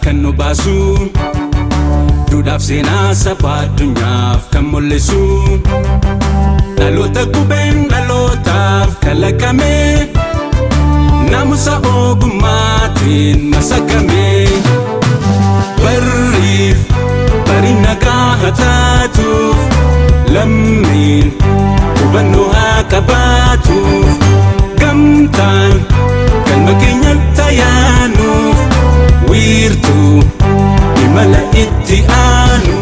kan nu baasu duudhaaf seenaa saba addunyaaf kan mul'isu dhaloota qubeen dhalootaaf kalaqame naamusa ogummaatiin masakame barriif bari nagaa haa taatuuf lammiin hubannoo haa qabaatuuf gamtaan galma keenyatti ayaanuuf wiirtuu imala itti aanu.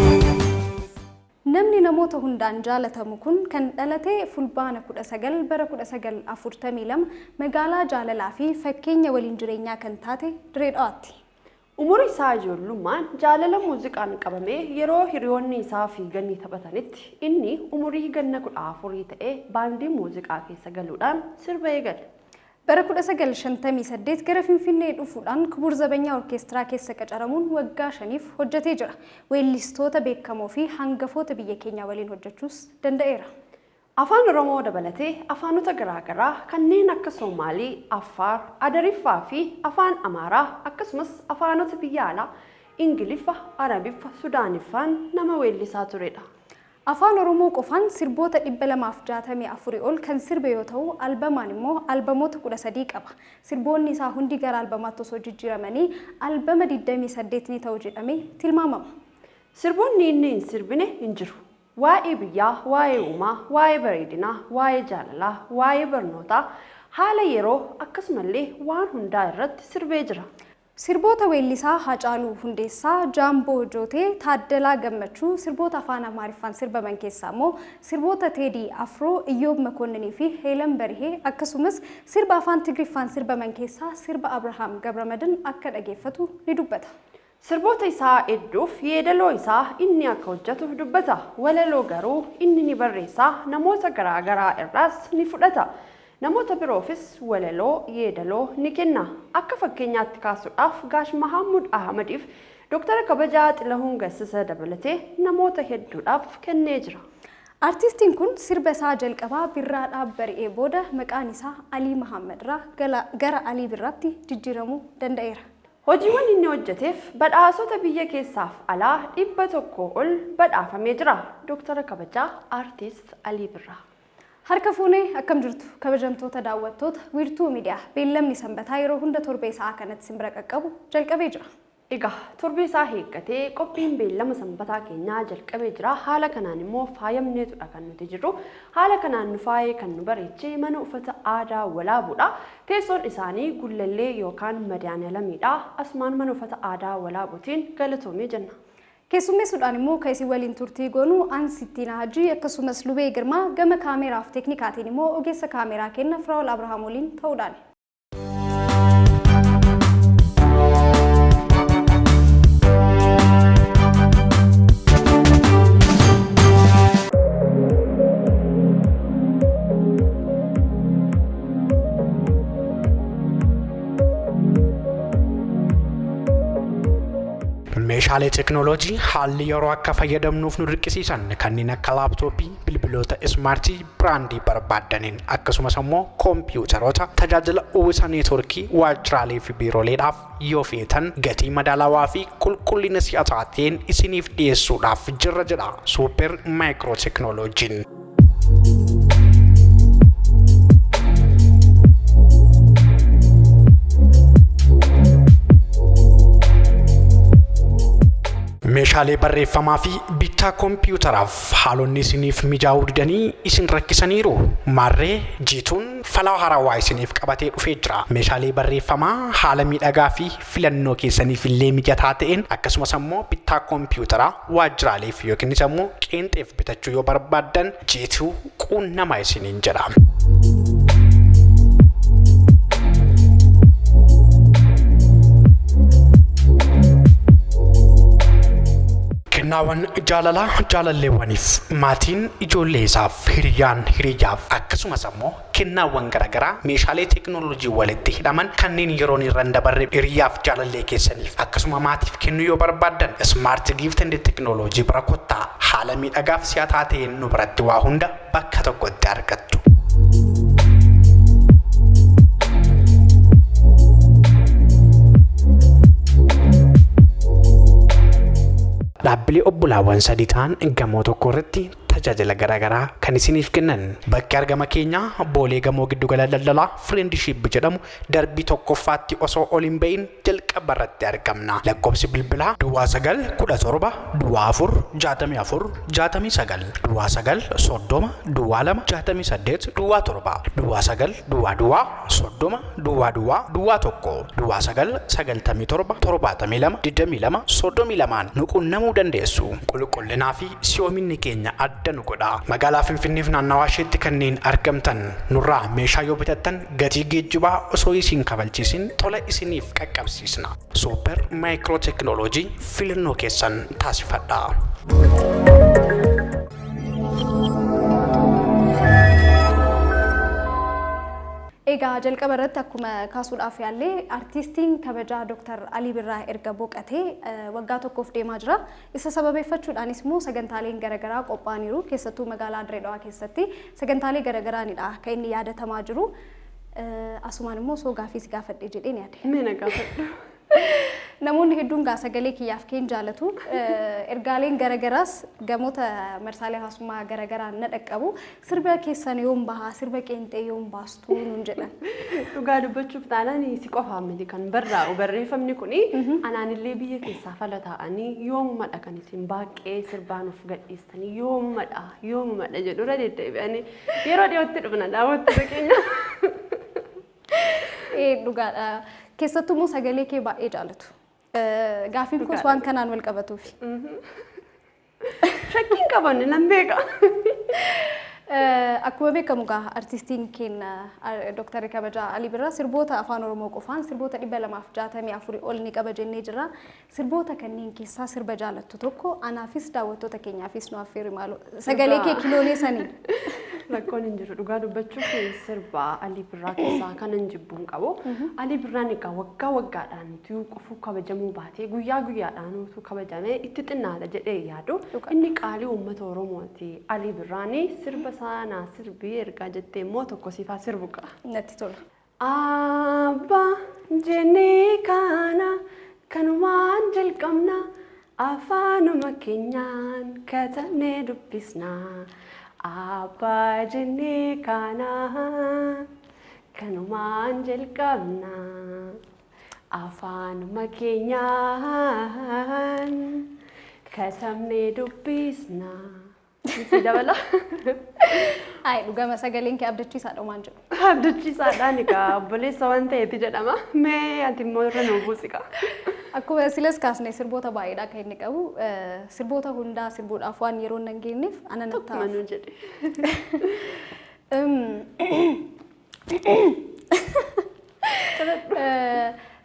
Namni namoota hundaan jaalatamu kun kan dhalatee fulbaana 19 bara 1942 magaalaa Jaalalaa fi fakkeenya waliin jireenyaa kan taate Diree Dhawaatti. Umurii isaa ijoollummaan jaalala muuziqaan qabamee yeroo hiriyoonni isaa fiiganii taphatanitti inni umurii ganna 14 ta'ee baandii muuziqaa keessa galuudhaan sirba eegale. Bara 1958 gara Finfinnee dhufuudhaan Kibuur Zabanyaa Orkeestiraa keessa qacaramuun waggaa 5 hojjetee jira. Weellistoota beekamoo fi hangafoota biyya keenyaa waliin hojjechuus danda'eera. Afaan Oromoo dabalatee afaanota garaagaraa kanneen akka Soomaalii, Affaar, Adariffaa fi Afaan Amaaraa akkasumas afaanota biyya alaa Ingiliffa, Arabiffa, Sudaaniffaan nama weellisaa turedha. Afaan Oromoo qofaan sirboota 264 ol kan sirbe yoo ta'u, albamaan immoo albamoota 13 qaba. Sirboonni isaa hundi gara albamaatti osoo jijjiiramanii albama 28 ni ta'u jedhamee tilmaamama. Sirboonni inni hin sirbine hin jiru. Waa'ee biyyaa, waa'ee uumaa, waa'ee bareedinaa, waa'ee jaalalaa, waa'ee barnootaa, haala yeroo akkasumallee waan hundaa irratti sirbee jira. Sirboota weellisaa Haacaaluu Hundeessaa, Jaamboo Jootee, Taaddalaa Gammachuu sirboota afaan Amaariffaan sirbaman keessaa immoo sirboota Teedii Afroo, Iyyoob Makoonnanii fi Heelan Barihee akkasumas sirba afaan Tigriffaan sirbaman keessaa sirba Abrahaam Gabramadan akka dhageeffatu ni dubbata. Sirboota isaa hedduuf yeedaloo isaa inni akka hojjetu dubbata. Walaloo garuu inni ni barreessa, namoota garaagaraa irraas ni fudhata. Namoota biroofis walaloo yeedaloo ni kenna. Akka fakkeenyaatti kaasuudhaaf Gaash Mahammud Ahmadiif Dooktara Kabajaa Xilahuun Gassisa dabalatee namoota hedduudhaaf kennee jira. Artistiin kun sirba isaa jalqabaa Birraadhaa bari'ee booda maqaan isaa Alii Mahammadirraa gara Alii Birraatti jijjiiramuu danda'eera. Hojiiwwan inni hojjeteef badhaasota biyya keessaaf alaa 100 ol badhaafamee jira. Dooktara Kabajaa Artist Alii Birraa. Harka fuunee akkam jirtu kabajamtoota daawwattoota wiirtuu miidiyaa beellamni sanbataa yeroo hunda torbee isaa kanatti simbira qaqqabu jalqabee jira. Egaa torbee isaa eeggatee qophiin beellama sanbataa keenyaa jalqabee jira. Haala kanaan immoo faayamneetudha kan nuti jirru. Haala kanaan nu faayee kan nu bareechee mana uffata aadaa walaabuudha. Teessoon isaanii gullallee yookaan madaaniyalamiidha. Asumaan mana uffata aadaa walaabuutiin galatoomee jenna. Keessummeessuudhaan immoo keessi waliin turtii goonuu Ansittiina Hajii akkasumas Lubee Girmaa gama kaameraaf teeknikaatiin immoo ogeessa kaameraa kenna Firaa'ol Abrahaam waliin ta'uudhaan. meeshaalee teekinooloojii haalli yeroo akka fayyadamnuuf nu dirqisiisan kanneen akka laaptooppii, bilbiloota ismaartii biraandii barbaadaniin akkasumas immoo koompiyuuteroota tajaajila uwwisa neetwoorkii waajjiraalee fi biirooleedhaaf yoo feetan gatii madaalawaa fi qulqullina si'ataa ta'een isiniif dhiyeessuudhaaf jirra jedha Suuper Maayikiroo Teekinooloojiin. meeshaalee barreeffamaa fi bittaa koompiyuuteraaf haalonni isiniif mijaa'uu didanii isin rakkisaniiru marree jiituun falaa haarawaa isiniif qabatee dhufee jira. Meeshaalee barreeffamaa haala miidhagaa fi filannoo keessaniif illee mijataa ta'een akkasumas immoo bittaa koompiyuuteraa waajjiraaleef yookiin immoo qeenxeef bitachuu yoo barbaaddan jiituu quunnamaa isiniin jedha. Kennaawwan jaalalaa jaalalleewwaniif maatiin ijoollee isaaf hiriyaaf akkasumas immoo kennaawwan garaagaraa meeshaalee teekinooloojii walitti hidhaman kanneen yeroon irra dabarre hiriyaaf jaalallee keessaniif akkasuma maatiif kennuu yoo barbaaddan Smart Gift and Technology bira kottaa haala miidhagaaf si'ataa ta'een nu biratti waa hunda bakka tokkotti argattu. dhaabbilee obbolaawwan sadii ta'an gamoo tokko irratti tajaajila garaagaraa kan isiniif kennan. Bakki argama keenyaa Boolee gamoo giddugala daldalaa Friendship jedhamu darbii tokkoffaatti osoo ol hin bahin jalqaba irratti argamna. Lakkoofsi bilbilaa Duwwaa 917 Duwwaa 4 64 69 Duwwaa 9 30 Duwwaa 2 68 Duwwaa 7 Duwwaa 9 Duwwaa 30 Duwwaa 1 Duwwaa 9 97 72 22 32 nu qunnamuu dandeessu. Qulqullinaa fi si'oominni keenya adda nu godha. Magaalaa Finfinneef naannawaa isheetti kanneen argamtan nurraa meeshaa yoo bitattan gatii geejjibaa osoo isin kabalchiisin tola isiniif qaqqabsiisna. Super Micro Technology filannoo keessan taasifadha. Egaa jalqaba irratti akkuma kaasuudhaaf yaallee artistiin kabajaa Dr. Alii Birraa erga boqatee waggaa tokkoof deemaa jira. Isa sababeeffachuudhaanis immoo sagantaaleen garaagaraa qophaa'aniiru. Keessattuu magaalaa Dirreedawaa keessatti sagantaalee garaagaraanidha kan inni yaadatamaa jiru. Asumaan immoo soo gaaffiis gaafadhee jedheen yaade. Mina gaafadhu. Namoonni hedduun gaasagalee kiyyaaf keen jaalatu. Ergaaleen garaagaraas gamoota marsaalee hawaasummaa garaagaraan na dhaqqabu. Sirba keessan yoom bahaa, sirba qeenxee yoom baastu nuun jedhan. Dhugaa dubbachuuf taanaan si qofaa miti kan barraa'u barreeffamni kuni anaanillee biyya keessaa fala ta'anii yoomumadha kan isin baaqee sirbaan of gadhiistanii yoomumadha jedhura deddeebi'anii yeroo dhiyootti dhufna daawwattoota keenya. Dhugaadha. Keessattuu immoo sagalee kee baay'ee jaalatu. Gaaffiin kun waan kanaan wal qabatuufi. Shakkiin qabanne nan beeka. Akkuma beekamu gaa artistiin keenya Dr. Kabajaa Alii Birraa sirboota afaan Oromoo qofaan sirboota 264 ol ni qaba jennee jira. Sirboota kanneen keessaa sirba jaalattu tokko anaafis daawwattoota keenyaafis nu affeeri maaloo sagalee kee kiloolee sanii. Rakkoon hin jiru dhugaa dubbachuuf sirba Alii Birraa keessaa kanan jibbuun qabu. Alii Birraan egaa waggaa waggaadhaan itti qofuu kabajamuu baatee guyyaa guyyaadhaan utuu kabajamee itti xinnaadha jedhee yaadu. Inni qaalii uummata Oromooti. Alii Birraan sirba saanaa sirbii ergaa jettee immoo tokko siifaa sirbu qa'a. Natti tola. Abbaa jennee kana kanumaan jalqabna afaanuma keenyaan katabnee dubbisna. Abbaa jennee kana kanumaan jalqabna afaanuma keenyaan katabnee dubbisna. Si dabala. Ay dhugama sagaleen kee abdachiisaadha waan jedhu. Abdachiisaadhaan egaa obboleessa waan ta'eeti jedhama. Mee ati immoo irra nu buusiqa. Akkuma silas kaasnee sirboota baay'eedha kan inni qabu. Sirboota hundaa sirbuudhaaf waan yeroo hin geenyeef ana natti ta'a. Manuu jedhe.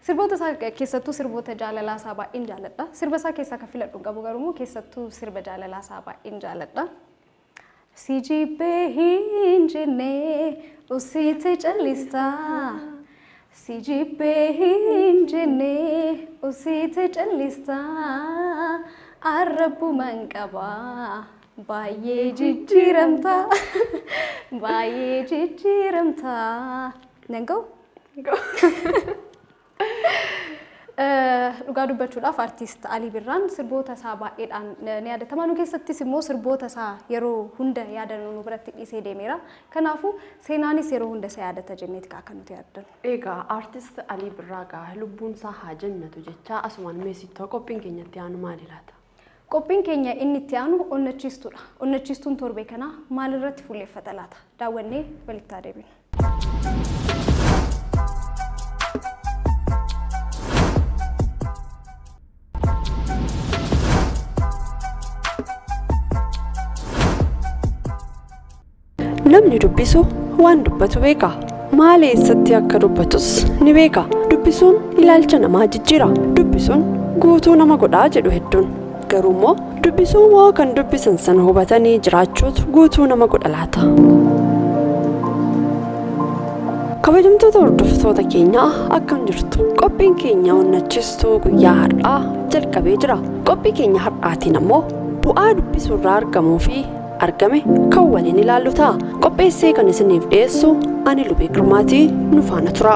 Sirboota isaa keessattuu sirboota jaalalaa isaa baay'een jaalladha. Sirba isaa keessaa kan filadhu qabu garuu keessattuu sirba jaalalaa isaa baay'een jaalladha. Si jibbee hin jennee usiitti callistaa. Si jibbee hin jennee usiitti callistaa. Arrabbumaan qabaa baay'ee jijjiiramtaa. Baay'ee jijjiiramtaa. Nan ga'u? Dhugaa dubbachuudhaaf artist Alii Birraan sirboota isaa baay'eedhaan ni yaadatamaa. Nu keessattis immoo sirboota isaa yeroo hunda yaadannoo nu biratti dhiisee deemeera. Kanaafuu seenaanis yeroo hunda isa yaadata jenneeti akka nuti yaaddannu. Egaa artist Alii Birraa gaa lubbuun isaa haa jannatu jecha asumaan meesittoo qophiin keenyatti aanu maali laata? Qophiin keenya inni itti aanu onnachiistuudha. Onnachiistuun torbee kana maalirratti fuulleeffata laata? Daawwannee walitti adeemina. Namni dubbisu waan dubbatu beeka. Maal eessatti akka dubbatus ni beeka. Dubbisuun ilaalcha namaa jijjiira. Dubbisuun guutuu nama godhaa jedhu hedduun. Garuu immoo dubbisuu moo kan dubbisan sana hubatanii jiraachuutu guutuu nama godha laata? Kabajamtoota hordoftoota keenyaa akkam jirtu? Qophiin keenya onnachiistuu guyyaa har'aa jalqabee jira. Qophii keenya har'aatiin ammoo bu'aa dubbisuu irraa argamuu fi argame kan waliin ilaallu ta'a. Qopheessee kan isiniif dhiyeessu ani Lubee Girmaatii nu faana tura.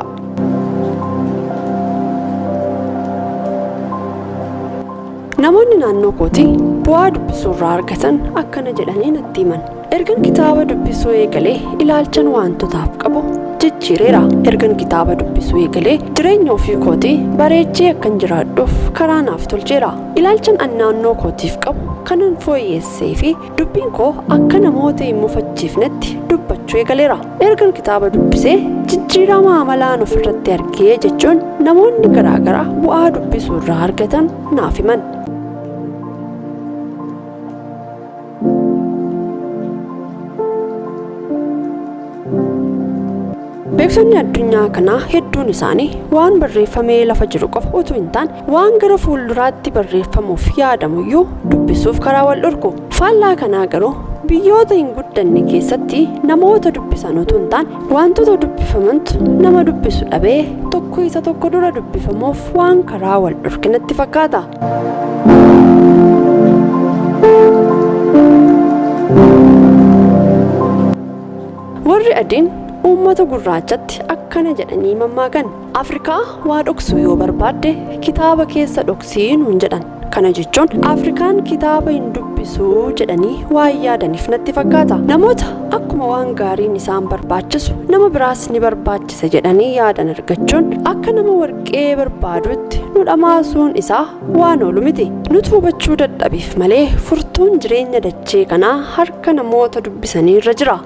Namoonni naannoo kootii bu'aa dubbisuu irraa argatan akkana jedhanii natti himan. Ergan kitaaba dubbisuu eegalee ilaalchan wantootaaf qabu jijjiireera. Ergan kitaaba dubbisuu eegalee jireenya ofii kootii bareechee akkan jiraadhuuf karaa naaf tolcheera. Ilaalchan an naannoo kootiif qabu kanan fooyyessee fi dubbiin koo akka namoota hin mufachiifnetti dubbachuu eegaleera. Ergan kitaaba dubbisee jijjiirama amalaan ofirratti argee jechuun namoonni garaagaraa bu'aa dubbisuu irraa argatan naaf himan. Beeksonni addunyaa kanaa hedduun isaanii waan barreeffamee lafa jiru qofa utuu hin taane waan gara fuulduraatti barreeffamuuf yaadamuyyuu dubbisuuf karaa wal dhorku. Faallaa kanaa garuu biyyoota hin guddanne keessatti namoota dubbisan utuu hin taane wantoota dubbifamantu nama dubbisu dhabee tokko isa tokko dura dubbifamuuf waan karaa wal dhorke natti fakkaata. Warri adiin uummata gurraachatti akkana jedhanii mammaakan. Afrikaa waa dhoksuu yoo barbaadde kitaaba keessa dhoksii nuun jedhan. Kana jechuun Afrikaan kitaaba hin dubbisuu jedhanii waan yaadaniif natti fakkaata. Namoota akkuma waan gaariin isaan barbaachisu nama biraas ni barbaachisa jedhanii yaadan argachuun akka nama warqee barbaadutti nu dhamaasuun isaa waan oolu miti. Nuti hubachuu dadhabiif malee furtuun jireenya dachee kanaa harka namoota dubbisanii irra jira.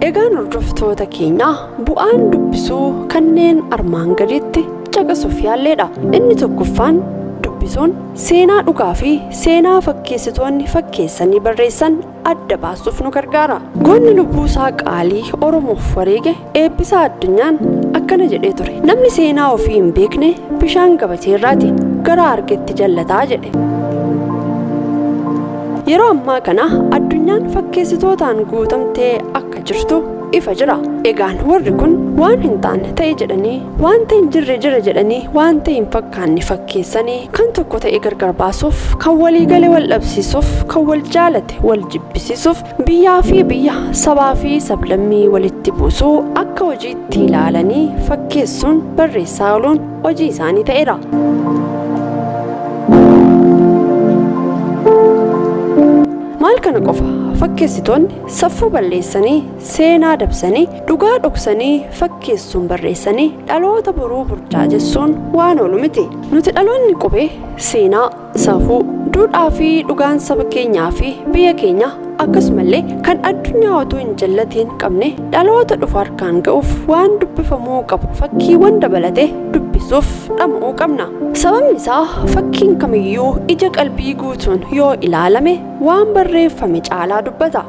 Egaan hordoftoota keenya bu'aan dubbisuu kanneen armaan gaditti caqasuuf yaalleedha. Inni tokkoffaan dubbisuun seenaa dhugaa fi seenaa fakkeessitoonni fakkeessanii barreessan adda baasuuf nu gargaara. Goonni lubbuusaa qaalii Oromoof wareege Eebbisaa Addunyaan akkana jedhee ture. Namni seenaa ofii hin beekne bishaan gabateerraati gara argetti jallataa jedhe. Yeroo ammaa kana addunyaan fakkeessitootaan guutamtee akka jirtu ifa jira. Egaan warri kun waan hin taane ta'e jedhanii wanta hin jirre jira jedhanii wanta hin fakkaanne fakkeessanii kan tokko ta'e gargar baasuuf kan walii galee wal dhabsiisuuf kan wal jaalate wal jibbisiisuuf biyyaa fi biyya sabaa fi sablammii walitti buusuu akka hojiitti ilaalanii fakkeessuun barreessaa ooluun hojii isaanii ta'eera. Maal kana qofa fakkeessitoonni saffuu balleessanii seenaa dabsanii dhugaa dhoksanii fakkeessuun barreessanii dhaloota boruu burjaajessuun waan oolu miti. Nuti dhaloonni qubee seenaa safuu duudhaa fi dhugaan saba keenyaa fi biyya keenya akkasumallee kan addunyaa utuu hin jallatiin qabne dhaloota dhufu harkaan ga'uuf waan dubbifamuu qabu fakkiiwwan dabalatee dubbisuuf dhama'uu qabna. Sababni isaa fakkiin kamiyyuu ija qalbii guutuun yoo ilaalame waan barreeffame caalaa dubbata.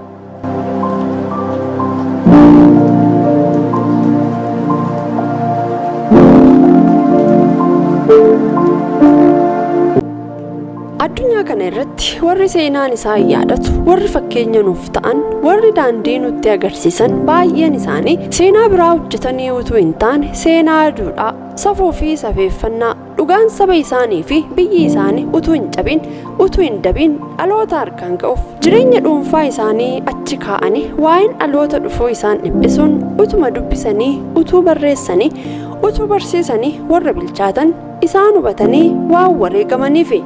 Addunyaa kana irratti warri seenaan isaa yaadatu, warri fakkeenya nuuf ta'an, warri daandii nutti agarsiisan baay'een isaanii seenaa biraa hojjetanii utuu hin taane seenaa duudhaa, safuu fi safeeffannaa dhugaan saba isaanii fi biyyi isaanii utuu hin cabin, utuu hin dabin dhaloota harkaan ga'uuf jireenya dhuunfaa isaanii achi kaa'anii waa'een dhaloota dhufuu isaan dhiphisuun utuma dubbisanii, utuu barreessanii, utuu barsiisanii warra bilchaatan isaan hubatanii waan wareegamaniifi.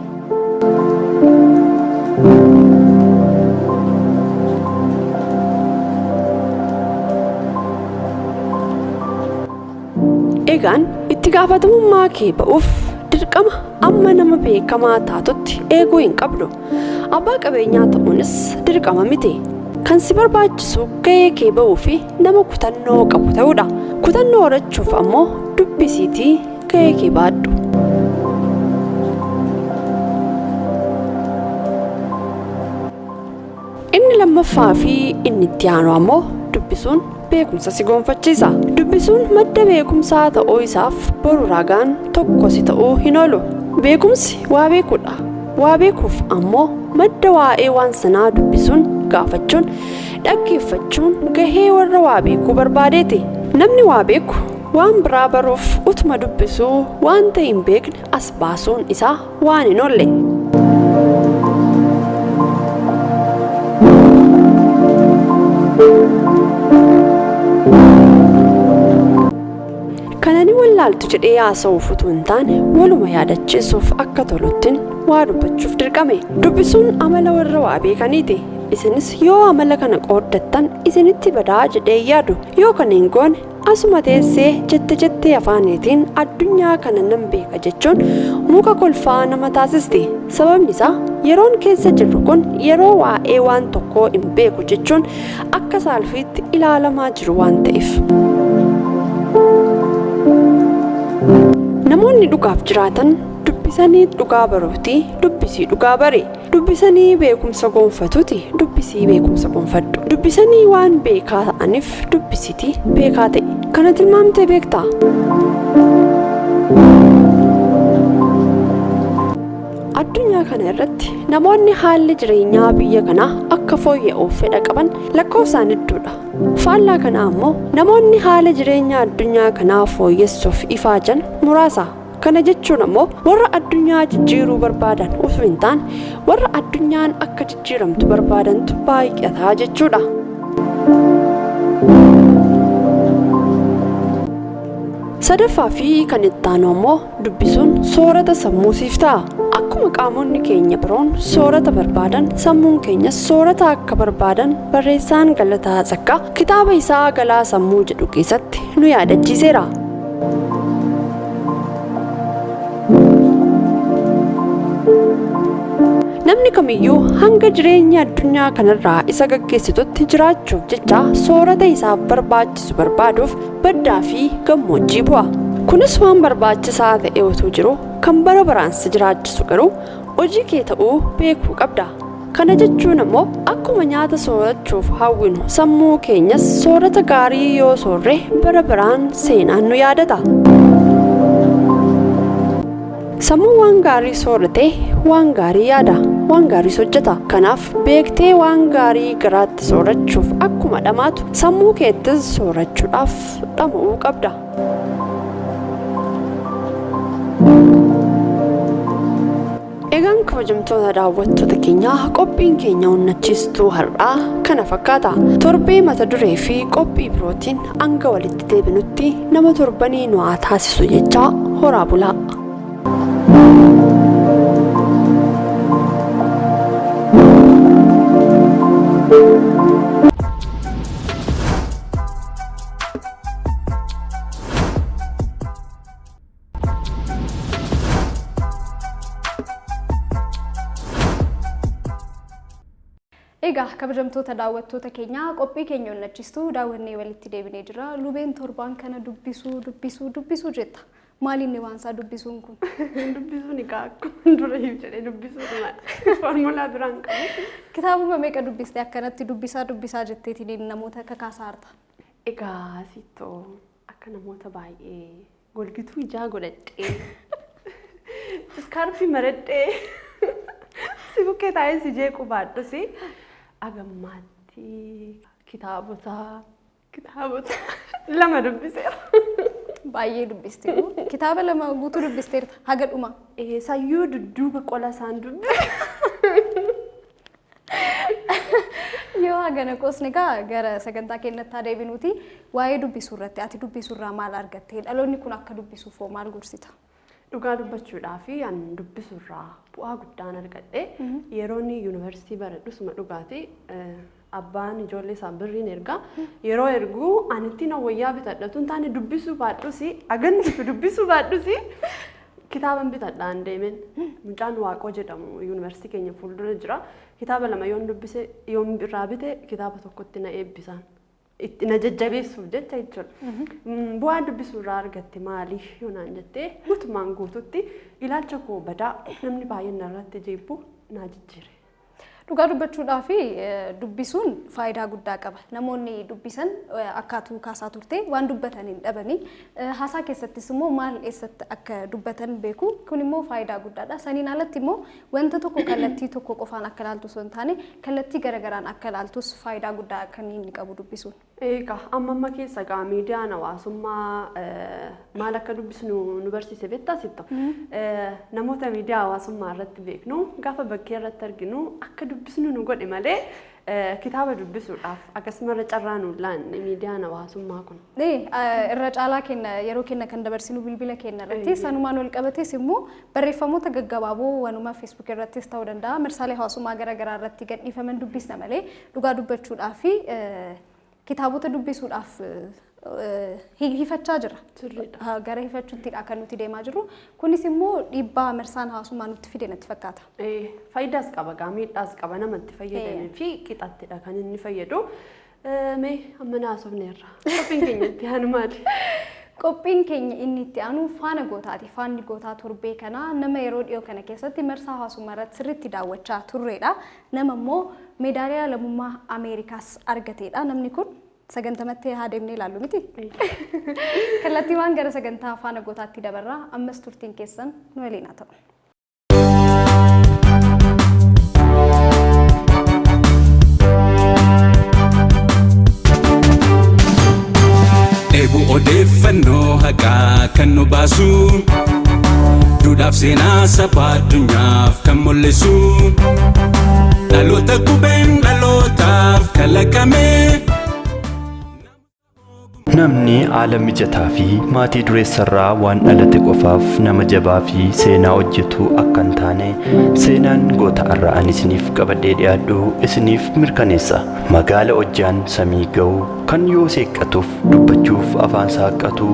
Egaan itti gaafatamummaa kee ba'uuf dirqama amma nama beekamaa taatutti eeguu hin qabdu. Abbaa qabeenyaa ta'uunis dirqama miti. Kan si barbaachisu gahee kee ba'uu fi nama kutannoo qabu ta'uudha. Kutannoo horachuuf ammoo dubbisiitii gahee kee baadhu. Inni lammaffaa fi inni itti aanu ammoo dubbisuun beekumsa si gonfachiisa. Dubbisuun madda beekumsaa ta'uu isaaf boru ragaan tokko si ta'uu hin oolu. Beekumsi waa beekuudha. Waa beekuuf ammoo madda waa'ee waan sanaa dubbisuun gaafachuun dhaggeeffachuun gahee warra waa beekuu barbaadeeti. Namni waa beeku waan biraa baruuf utuma dubbisuu wanta hin beekne as baasuun isaa waan hin oolle. laaltu jedhee haasa'uuf utuu hin taane waluma yaadachiisuuf akka toluttiin waa dubbachuuf dirqame. Dubbisuun amala warra waa beekaniiti. Isinis yoo amala kana qooddattan isinitti badaa jedhee yaadu yoo kanneen goone asuma teessee jettee afaaniitiin addunyaa kana nan beeka jechuun muka kolfaa nama taasisti. Sababni isaa yeroon keessa jirru kun yeroo waa'ee waan tokkoo hin beeku jechuun akka saalfiitti ilaalamaa jiru waan ta'eef. Namoonni dhugaaf jiraatan dubbisanii dhugaa baruuti, dubbisii dhugaa bare. Dubbisanii beekumsa gonfatuuti, dubbisii beekumsa gonfadhu. Dubbisanii waan beekaa ta'aniif dubbisiti beekaa ta'e. Kana tilmaamtee beektaa? Addunyaa kana irratti namoonni haalli jireenyaa biyya kanaa akka fooyya'uuf fedha qaban lakkoofsaan hedduudha. Faallaa kana ammoo namoonni haala jireenyaa addunyaa kanaa fooyyessuuf ifaajan muraasa. Kana jechuun ammoo warra addunyaa jijjiiruu barbaadan osoo hin taane warra addunyaan akka jijjiiramtu barbaadantu baay'ataa jechuudha. Sadaffaa fi kan itti aanu ammoo dubbisuun soorata sammuu siif ta'a. Akkuma qaamonni keenya biroon soorata barbaadan sammuun keenyas soorata akka barbaadan barreessaan Galataa Zakkaa kitaaba isaa Galaa Sammuu jedhu keessatti nu yaadachiiseera. Namni kamiyyuu hanga jireenya addunyaa kanarraa isa gaggeessitutti jiraachuuf jecha soorata isaaf barbaachisu barbaaduuf baddaa fi gammoojjii bu'a. Kunis waan barbaachisaa ta'e otoo jiru kan bara baraan si jiraachisu garuu hojii kee ta'uu beekuu qabda. Kana jechuun ammoo akkuma nyaata soorachuuf hawwinu sammuu keenyas soorata gaarii yoo soorre bara baraan seenaan nu yaadata. Sammuu waan gaarii sooratee waan gaarii yaada, waan gaarii hojjeta. Kanaaf beektee waan gaarii garaatti soorachuuf akkuma dhamaatu sammuu keettis soorachuudhaaf dhama'uu qabda. Egaan kabajamtoota daawwattoota keenyaa qophiin keenya onnachiistuu har'aa kana fakkaata. Torbee mata duree fi qophii birootiin hanga walitti deebinutti nama torbanii nu haa taasisu jechaa horaa bulaa. Egaa kabajamtoota daawwattoota keenyaa qophii keenya onnachiistuu daawwannee walitti deebinee jira. Lubeen torbaan kana dubbisuu jetta. Maaliin waan isaa dubbisuun kun? Dubbisuun egaa akkuma dura jedhee dubbisuun formulaa biraan qabu. Kitaabuma meeqa dubbistee akkanatti dubbisaa jetteetiin namoota akka kaasaa harta? Egaa sittoo akka namoota baay'ee golgituu ijaa godhadhee iskaarpii maradhee si bukkee taa'ee si jeequ baadhusi agammaatti kitaabota lama dubbiseera. Baay'ee dubbisteeru. Kitaaba lama guutuu dubbisteerta haga dhuma. Sayyuu dudduuba qola isaan dubbise. Yoo hagana qoosne gara sagantaa keenyatti deebinuuti waa'ee dubbisuu irratti ati dubbisuurraa maal argattee dhaloonni kun akka dubbisuuf maal gorsita? Dhugaa dubbachuudhaaf an dubbisuurraa bu'aa guddaan argadhe yeroonni yuunivarsiitii baradhusuma dhugaati abbaan ijoollee isaa birriin ergaa yeroo erguu anitti na wayyaa bitadhatu taane dubbisuu baadhusi agantitu dubbisuu baadhusi kitaaban bitadhaan deemen mucaan Waaqoo jedhamu yuunivarsiitii keenya fuuldura jira kitaaba lama yoon dubbise yoon birraa bite kitaaba tokkotti na eebbisan itti na jajjabeessuuf jecha jechuudha. Bu'aa dubbisuurraa argatte maali yoonaan jettee guutumaan guututti ilaalcha koo badaa namni baay'een narratti jeebbu naa jijjiire. Dhugaa dubbachuudhaaf dubbisuun faayidaa guddaa qaba. Namoonni dubbisan akkaatuu kaasaa turte waan dubbatan hin dhabanii haasaa keessattis immoo maal eessatti akka dubbatan beeku kun immoo faayidaa guddaadha. Saniin alatti immoo wanta tokko kallattii tokko qofaan akka ilaaltu osoo hin taane kallattii garagaraan akka ilaaltus faayidaa guddaa kan inni qabu dubbisuun. Egaa amma keessa gaa miidiyaan hawaasummaa maal akka dubbisnu nu barsiise beektaa sitta. Namoota miidiyaa hawaasummaa irratti beeknu gaafa bakkee irratti arginu akka dubbisnu nu godhe malee kitaaba dubbisuudhaaf akkasumarra carraan ullaan miidiyaan hawaasummaa kun. Irra caalaa kenna yeroo kenna kan dabarsinu bilbila kenna irratti sanumaan wal qabates immoo barreeffamoota gaggabaaboo wanuma Facebook irrattis ta'uu danda'a marsaalee hawaasummaa garaa irratti gadhiifaman dubbisna malee dhugaa dubbachuudhaaf fi kitaabota dubbisuudhaaf hifachaa jira. Gara hifachuuttidha kan nuti deemaa jirru. Kunis immoo dhiibbaa marsaan hawaasummaa nutti fide natti fakkaata. Faayidaas qaba, miidhaas qaba namatti fayyadamee fi qixattidha kan inni fayyadu. Mee amma naasofneerra. Qophiin keenya itti aanu maali? Qophiin keenya inni itti aanu faana gootaati. Faanni gootaa torbee kana nama yeroo dhiyoo kana keessatti marsaa hawaasummaa irratti sirriitti daawwachaa turreedha. Nama immoo meedaaliyaa lammummaa Ameerikaas argateedha. Namni kun sagantamatti haa deemnee ilaallu miti. Kallattiiwwan gara sagantaa faana gootaatti dabarraa ammas turtiin keessan nu waliin haa ta'u. Eebu odeeffannoo haqaa kan nu baasu duudhaaf seenaa saba addunyaaf kan mul'isu dhaloota qubeen dhalootaaf kalaqame. Namni haala mijataa fi maatii dureessarraa waan dhalate qofaaf nama jabaa fi seenaa hojjetu akka hin taane seenaan goota har'a ani isiniif qabadhee dhiyaadhu isiniif mirkaneessa. Magaala hojjaan samii ga'u kan yoo seeqqatuuf dubbachuuf afaan saaqqatu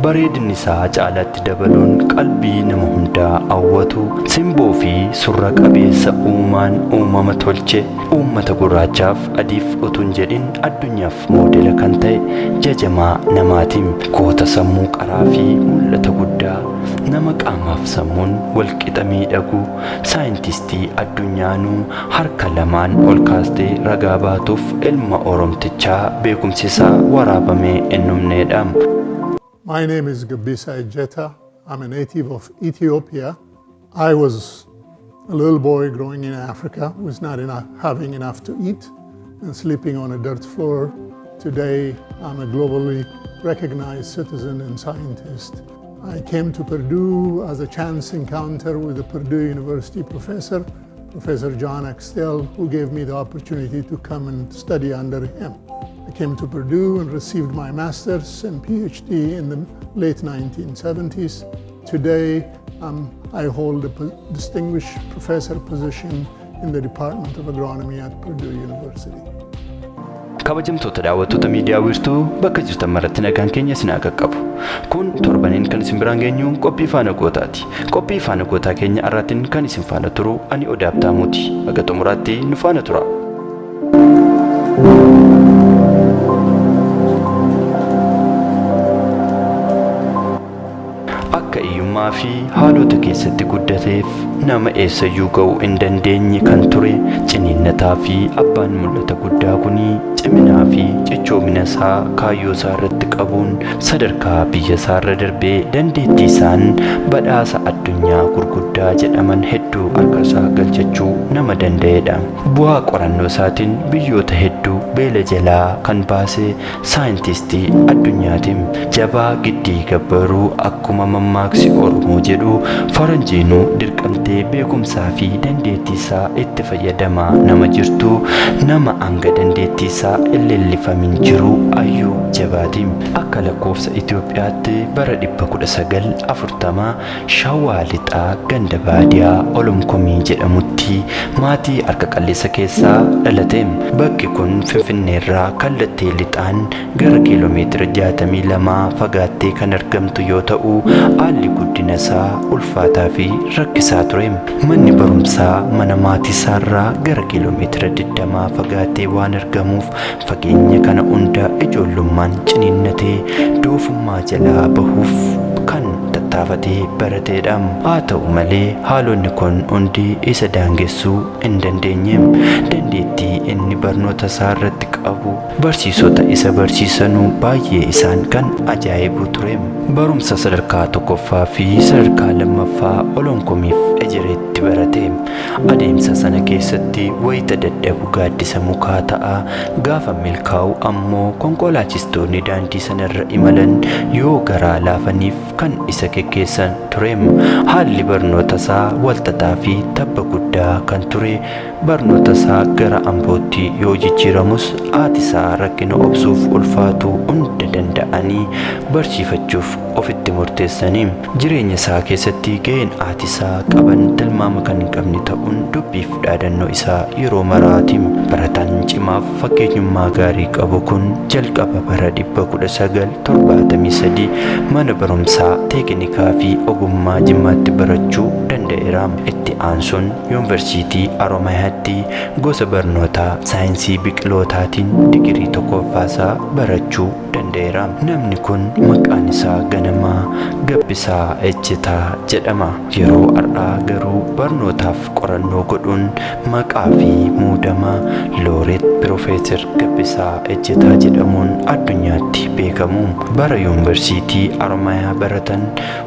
bareedinni isaa caalaatti dabaluun qalbii nama hundaa hawwatu simboo fi surra qabeessa uumaan uumama tolche uummata gurraachaaf adiif utuun jedhin addunyaaf moodela kan ta'e jajamaa namaatiin goota sammuu qaraa fi mul'ata guddaa nama qaamaaf sammuun walqixa miidhagu saayintistii addunyaanuu harka lamaan ol kaastee ragaa baatuuf ilma oromtichaa beekumsisaa waraabamee ennumneedha. My name is Gabisa Ejeta. I'm a native of Ethiopia. I was a little boy growing in Africa, was not having enough to eat and sleeping on a dirt floor. Today, I'm a globally recognized citizen and scientist. I came to Purdue as a chance encounter with a Purdue University professor, Professor John Axtell, who gave me the opportunity to come and study under him. I came to Purdue and received my master's and PhD in the late 1970s. Today, I hold a distinguished professor position in the Department of Agronomy at Purdue University. Kabajamtoota daawwattoota miidiyaa wiirtuu bakka jirtan maratti nagaan keenya isin haa qaqqabu. Kun torbaniin kan isin biraan geenyu qophii faana gootaati. Qophii faana gootaa keenya irraatiin kan isin faana turu ani Odaa Abtaamuuti. Haga xumuraatti nu faana tura. Akka hiyyummaa fi haalota keessatti guddateef nama eessayyuu ga'uu hin dandeenye kan ture ciniinnataa fi abbaan mul'ata guddaa kuni ciminaa fi cichoomina isaa kaayyoo isaa irratti qabuun sadarkaa biyya isaa irra darbee dandeettii isaan badhaasa addunyaa gurguddaa jedhaman hedduu harka isaa galchachuu nama danda'edha. Bu'aa qorannoo isaatiin biyyoota hedduu beela jalaa kan baase saayintistii addunyaatiin jabaa giddii gabbaruu akkuma mammaaksi Oromoo jedhu faranjiinuu dirqamtee beekumsaa fi dandeettii isaa itti fayyadamaa nama jirtu nama hanga dandeettii isaa illellifamin jiru ayyuu jabaatiin akka lakkoofsa Itoophiyaatti bara 1940 Shawaa Lixaa ganda baadiyaa Olomkomii jedhamutti maatii harka qalleessa keessaa dhalate. Bakki kun Finfinneerraa kallattii lixaan gara kiiloomeetira 62 fagaattee kan argamtu yoo ta'u haalli guddina isaa ulfaataa fi rakkisaa ture. Manni barumsaa mana maatii isaarraa gara kiiloomeetira 20 fagaattee waan argamuuf fageenya kana hunda ijoollummaan ciniinnatee doofummaa jalaa bahuuf kan tattaafatee barateedha. Haa ta'u malee haalonni kun hundi isa daangessuu hin dandeenye. Dandeettii inni barnoota isaa irratti qabu barsiisota isa barsiisanuu baay'ee isaan kan ajaa'ibu ture. Barumsa sadarkaa tokkoffaa fi sadarkaa lammaffaa Olomkomiif ejereetti barate. Adeemsa sana keessatti wayita dadhabu gaaddisa mukaa ta'a. Gaafa milkaa'u ammoo konkolaachistoonni daandii sanarra imalan yoo garaa laafaniif kan isa geggeessan tureem. Haalli barnoota isaa walxaxaa fi tabba guddaa kan ture. Barnoota isaa gara Ambootti yoo jijjiiramus haati isaa rakkina obsuuf ulfaatu hunda danda'anii barsiifachuuf ofitti murteessanii. Jireenya isaa keessatti ga'een haati isaa qaban tilmaama kan hin qabne ta'uun dubbiif dhaadannoo isaa yeroo maraatiin. Barataan cimaaf fakkeenyummaa gaarii qabu kun jalqaba bara 1973 mana barumsaa teeknikaa fi ogummaa Jimmaatti barachuu danda'eera. Itti aansuun yuunivarsiitii Oromiyaatti gosa barnootaa saayinsii biqilootaatiin digirii tokkoffaasaa barachuu danda'eera. Namni kun maqaan isaa ganamaa Gabbisaa Ejjetaa jedhama. Yeroo har'aa garuu barnootaaf qorannoo godhuun maqaa fi muudama Looreet Piroofeesar Gabbisaa Ejjetaa jedhamuun addunyaatti beekamu. Bara yuunivarsiitii Oromiyaa baratan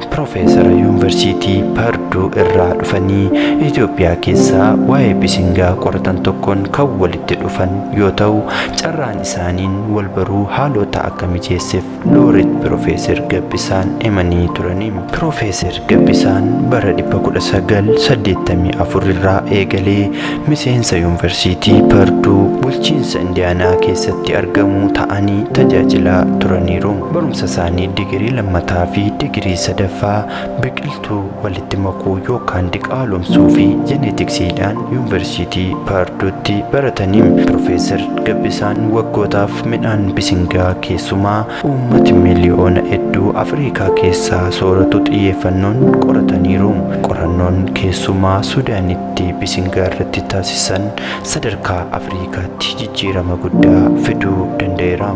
Piroofeesara yuunivarsiitii Parduu irraa dhufanii Itoophiyaa keessaa waa'ee bisingaa qoratan tokkoon kan walitti dhufan yoo ta'u, carraan isaaniin wal baruu haalota akka mijeesseef Looreet Piroofeesar Gabbisaan himanii turanii. Piroofeesar Gabbisaan bara 1984 irraa eegalee miseensa yuunivarsiitii Parduu bulchiinsa Indiyaanaa keessatti argamu ta'anii tajaajilaa turaniiru. Barumsa isaanii digirii lammataa fi digirii sadaffaa biqiltuu walitti makuu yookaan diqaalomsuu fi jeneetiksiidhaan yuunivarsiitii Parduutti baratanii. Piroofeesar Gabbisaan waggootaaf midhaan bisingaa keessumaa uummata miliyoona hedduu Afrikaa keessaa sooratu xiyyeeffannoon qorataniiru. Qorannoon keessumaa Sudaanitti bisingaa irratti taasisan sadarkaa Afrikaatti jijjiirama guddaa fiduu danda'eera.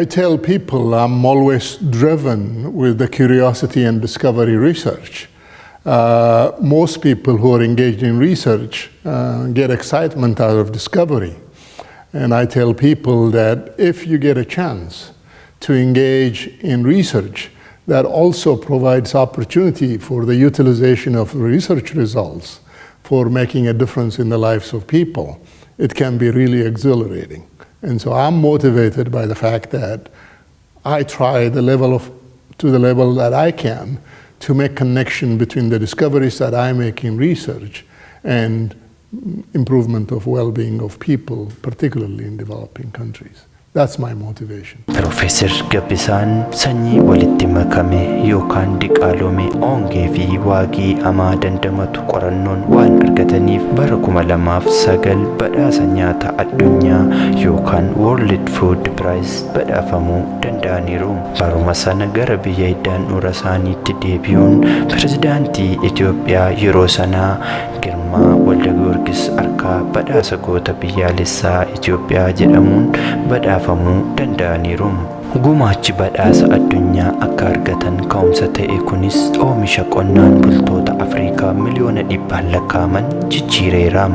I tell people I'm always driven with the curiosity and discovery research. Most people who are engaged in research get excitement out of discovery. And I tell people that if you get a chance to engage in research, that also provides opportunity for the utilization of research results for making a difference in the lives of people. It can be really exhilarating. And so I'm motivated by the fact that I try to the level that I can to make connection between the discoveries that I make in research and improvement of well-being of people, particularly in developing countries. That's my motivation. Piroofeesar Gabbisaan sanyii walitti makame yookaan diqaalome ongee fi waagii hamaa dandamatu qorannoon waan argataniif bara 2009 badhaasa nyaata addunyaa yookaan World Food Prize badhaafamuu danda'aniiru. Baruma sana gara biyya handhuura isaaniitti deebi'uun pirezidaantii Itoophiyaa yeroo sanaa Girmaa Waldagiyoorgis harkaa badhaasa goota biyyaalessaa Itoophiyaa jedhamuun badhaafamuu danda'aniiru. Gumaachi badhaasa addunyaa akka argatan ka'umsa ta'e kunis oomisha qonnaan bultoota Afrikaa miliyoona 100 lakkaa'aman jijjiireera.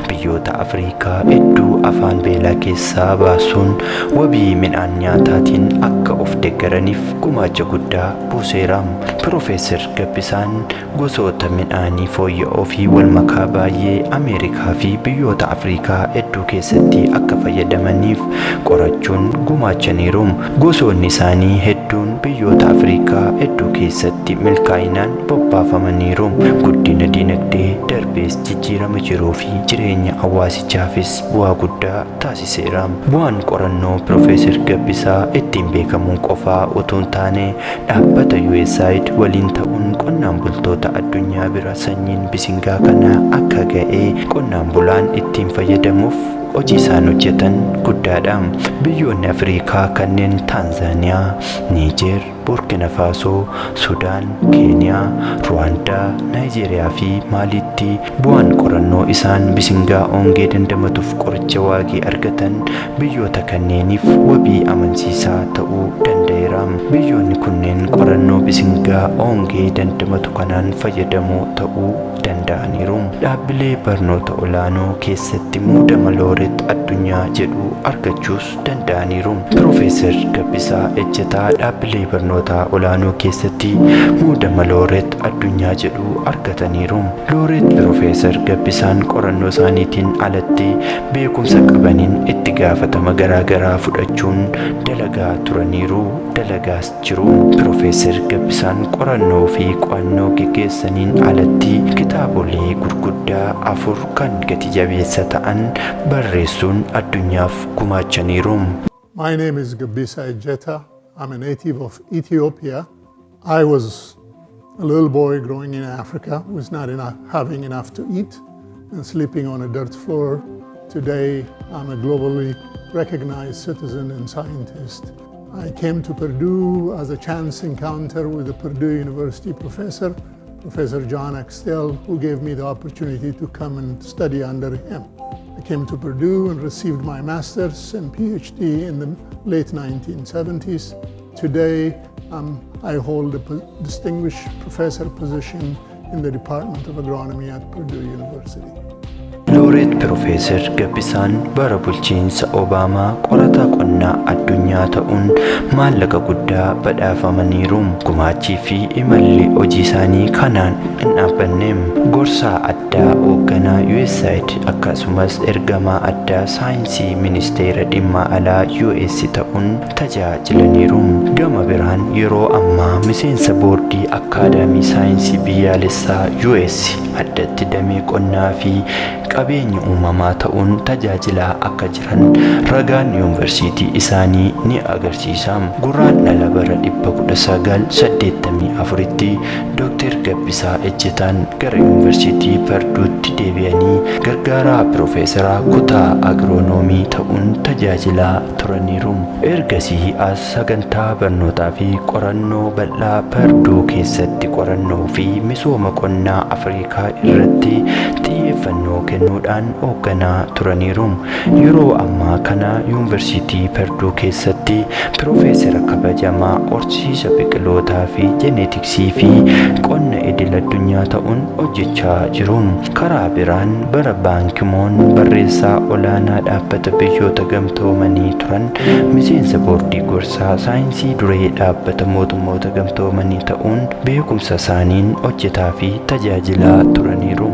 Biyyoota Afrikaa hedduu afaan beelaa keessaa baasuun wabii midhaan nyaataatiin akka of deeggaraniif gumaacha guddaa buuseera. Piroofeesar Gabbisaan gosoota midhaanii fooyya'oo fi walmakaa baay'ee Ameerikaa fi biyyoota Afrikaa hedduu keessatti akka fayyadamaniif qorachuun gumaachaniiru. Gosoonni isaanii hedduun biyyoota Afrikaa hedduu keessatti milkaa'inaan bobbaafamaniiru. Guddina dinagdee darbees jijjiirama jiruu fi jireenya hawaasichaafis bu'aa guddaa taasiseera. Bu'aan qorannoo Piroofeesar Gabbisaa ittiin beekamuun qofaa utuu hin taane dhaabbata USAID waliin ta'uun qonnaan bultoota addunyaa bira sanyiin bisingaa kana akka ga'ee qonnaan bulaan ittiin fayyadamuuf hojii isaan hojjetan guddaadha. Biyyoonni Afrikaa kanneen Taanzaaniyaa, Niijer, Burkina Faso, Sudaan, Keeniyaa, Ruwaandaa, Naayijeeriyaa fi Maaliitti bu'aan qorannoo isaan bisingaa ongee dandamatuuf qoricha waagii argatan biyyoota kanneeniif wabii amansiisaa ta'uu danda'eera. biyyoonni kunneen qorannoo bisingaa ongee dandamatu kanaan fayyadamoo ta'uu danda'aniiru. Dhaabbilee barnoota olaanoo keessatti muudama looreet addunyaa jedhu argachuus danda'aniiru. Piroofeesar Gabbisaa Ejjetaa dhaabbilee barnoota olaanoo keessatti muudama looreet addunyaa jedhu argataniiru. Looreet Piroofeesar Gabbisaan qorannoo isaaniitiin alatti beekumsa qabaniin itti gaafatama garaagaraa fudhachuun dalagaa turaniiru, dalagaas jiru. Piroofeesar Gabbisaan qorannoo fi qo'annoo gaggeessaniin alatti kitaabolee gurguddaa 4 kan gati jabeessa ta'an barreessuun addunyaaf gumaachaniiru. My name is Gabbisa Ejjeta. I'm a native of Ethiopia. I was a little boy growing in Africa, was not having enough to eat and sleeping on a dirt floor. Today, I'm a globally recognized citizen and scientist. I came to Purdue as a chance encounter with a Purdue University professor, Professor John Axtell, who gave me the opportunity to come and study under him. I came to Purdue and received my master's and PhD in the late 1970s. Today, I hold a distinguished professor position in the Department of Agronomy at Purdue University. Looreet Piroofeesar Gabbisaan bara bulchiinsa Obaamaa qorataa qonnaa addunyaa ta'uun maallaqa guddaa badhaafamaniiru. Gumaachii fi imalli hojii isaanii kanaan hin dhaabbanne. Gorsaa addaa hoogganaa USAID akkasumas ergamaa addaa saayinsii ministeera dhimma alaa US ta'uun tajaajilaniiru. Gama biraan yeroo ammaa miseensa boordii akaadaamii saayinsii biyyaalessaa US addatti damee qonnaa fi qabeenya uumamaa ta'uun tajaajilaa akka jiran ragaan yuunivarsiitii isaanii ni agarsiisa. Guraandhala bara 1984tti Dr. Gabbisaa Ejjetaan gara yuunivarsiitii Parduutti deebi'anii gargaaraa piroofeesaraa kutaa agiroonoomii ta'uun tajaajilaa turaniiru. Ergasii as sagantaa barnootaa fi qorannoo bal'aa Parduu keessatti qorannoo fi misooma qonnaa Afrikaa irratti xiyyeeffannoo kennuudhaan hoogganaa turaniiru. Yeroo ammaa kana yuunivarsiitii Parduu keessatti piroofeesara kabajamaa horsiisa biqilootaa fi jeneetiksii fi qonna idil addunyaa ta'uun hojjechaa jiru. Karaa biraan bara Baankimoon barreessaa olaanaa dhaabbata biyyoota gamtoomanii turan miseensa boordii gorsaa saayinsii duree dhaabbata mootummoota gamtoomanii ta'uun beekumsa isaaniin hojjetaa fi tajaajilaa turaniiru.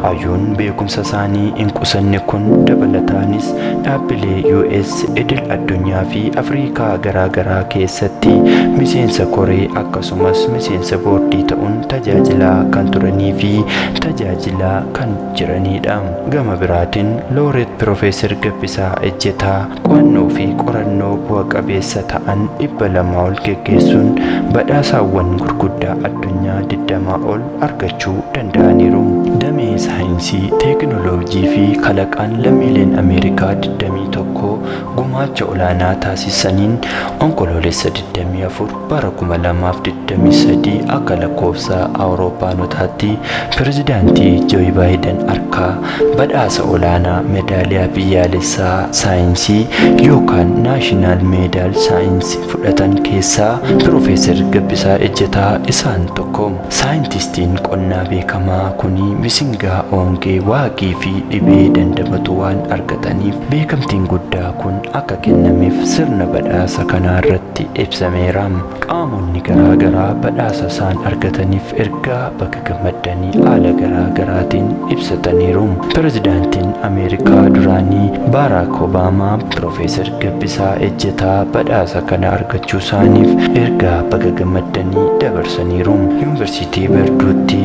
Hayyoon beekumsa isaanii hin qusanne kun dabalataanis dhaabbilee US idil addunyaa fi Afrikaa garaagaraa keessatti miseensa koree akkasumas miseensa boordii ta'uun tajaajilaa kan turanii fi tajaajilaa kan jiranidha. Gama biraatiin Looreet Piroofeesar Gabbisaa Ejjetaa qo'annoo fi qorannoo bu'a qabeessa ta'an 200 ol geggeessuun badhaasaawwan gurguddaa addunyaa 20 ol argachuu danda'aniiru. Damee saayinsii, teekinooloojii fi kalaqaan lammiileen Ameerikaa 21 gumaacha olaanaa taasisaniin onkoloolessa 24 bara 2023 akka lakkoofsa Awuroopaanotaatti pirezidaantii Jooyi Baayiden harkaa badhaasa olaanaa meedaaliyaa biyyaalessaa saayinsii yookaan naashinaal meedaal saayinsii fudhatan keessaa Piroofeesar Gabbisaa Ejjetaa isaan tokko. Saayintistiin qonnaa beekamaa kuni misingaa ongee waaqii fi dhibee dandamatu waan argataniif beekamtiin guddaa kun akka kennameef sirna badhaasa kanaa irratti ibsameera. Qaamonni garaagaraa badhaasa isaan argataniif ergaa bakka gammadanii haala garaagaraatiin ibsataniiru. Pirezidaantiin Ameerikaa duraanii Baaraak Obaamaa Piroofeesar Gabbisaa Ejjetaa badhaasa kana argachuu isaaniif ergaa bakka gammadanii dabarsaniiru. Yuunivarsiitii Parduutti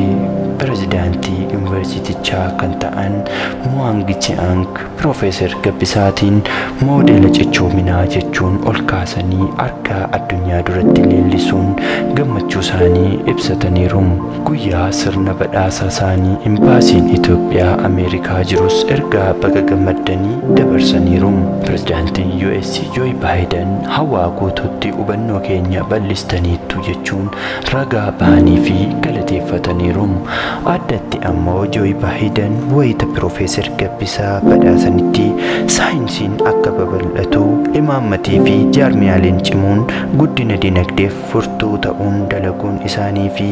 pirezidaantii yuunivarsiitichaa kan ta'an Muwaangi Chiang Piroofeesar Gabbisaatiin moodeela cichoominaa jechuun ol kaasanii harka addunyaa duratti leellisuun gammachuu isaanii ibsataniiru. Guyyaa sirna badhaasa isaanii imbaasiin Itoophiyaa Ameerikaa jirus ergaa bakka gammadanii dabarsaniiru. Pirezidaantiin US Jooyi Baayiden hawaa guutuutti hubannoo keenya bal'istaniittu jechuun ragaa bahanii fi galateeffataniiru. Addatti ammoo Jooyi Baayiden wayita Piroofeesar Gabbisaa badhaasanitti saayinsiin akka babal'atu imaammata mootii fi jaarmiyaaleen cimuun guddina dinagdeef furtuu ta'uun dalaguun isaanii fi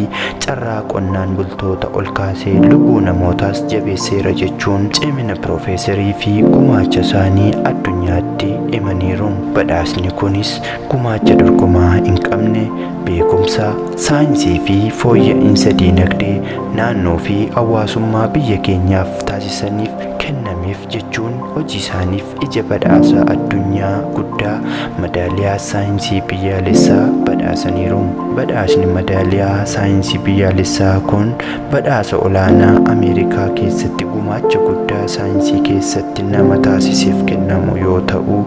carraa qonnaan bultoota ol kaasee lubbuu namootaas jabeesseera jechuun cimina Piroofeesarii fi gumaacha isaanii addunyaatti himaniiru. Badhaasni kunis gumaacha dorgomaa hin qabne beekumsa, saayinsii fi fooyya'insa dinagdee naannoo fi hawaasummaa biyya keenyaaf taasisaniif kennameef jechuun hojii isaaniif ija badhaasa addunyaa guddaa madaaliyaa saayinsii biyyaalessaa badhaasaniiru. Badhaasni madaaliyaa saayinsii biyyaalessaa kun badhaasa olaanaa Ameerikaa keessatti gumaacha guddaa saayinsii keessatti nama taasiseef kennamu yoo ta'u,